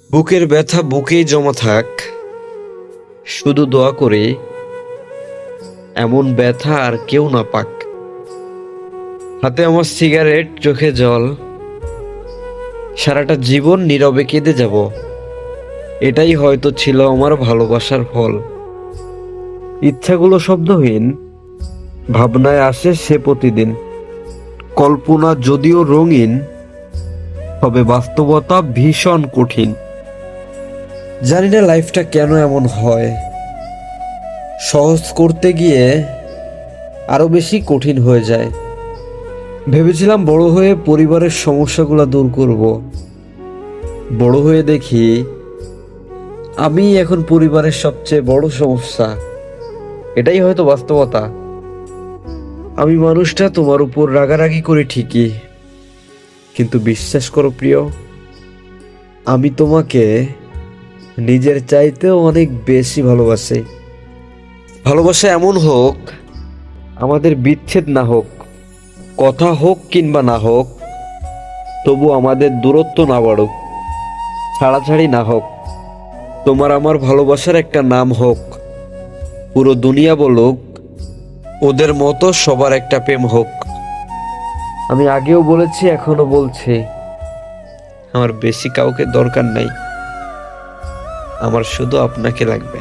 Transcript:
বুকের ব্যথা বুকেই জমা থাক, শুধু দোয়া করি এমন ব্যথা আর কেউ না পাক। হাতে আমার সিগারেট, চোখে জল, সারাটা জীবন নীরবে কেঁদে যাব। এটাই হয়তো ছিল আমার ভালোবাসার ফল। ইচ্ছাগুলো শব্দহীন, ভাবনায় আসে সে প্রতিদিন। কল্পনা যদিও রঙিন, তবে বাস্তবতা ভীষণ কঠিন। জানি না লাইফটা কেন এমন হয়, সহজ করতে গিয়ে আরো বেশি কঠিন হয়ে যায়। ভেবেছিলাম বড় হয়ে পরিবারের সমস্যাগুলো দূর করব, বড় হয়ে দেখি আমি এখন পরিবারের সবচেয়ে বড় সমস্যা। এটাই হয়তো বাস্তবতা। আমি মানুষটা তোমার উপর রাগারাগি করি ঠিকই, কিন্তু বিশ্বাস করো প্রিয়, আমি তোমাকে নিজের চাইতেও অনেক বেশি ভালোবাসি। ভালোবাসা এমন হোক, আমাদের বিচ্ছেদ না হোক, কথা হোক কিংবা না হোক, তবু আমাদের দূরত্ব না বাড়ুক, ছাড়াছাড়ি না হোক। তোমার আমার ভালোবাসার একটা নাম হোক, পুরো দুনিয়া বলুক ওদের মতো সবার একটা প্রেম হোক। আমি আগেও বলেছি, এখনো বলছি, আমার বেশি কাউকে দরকার নাই, আমার শুধু আপনাকে লাগবে।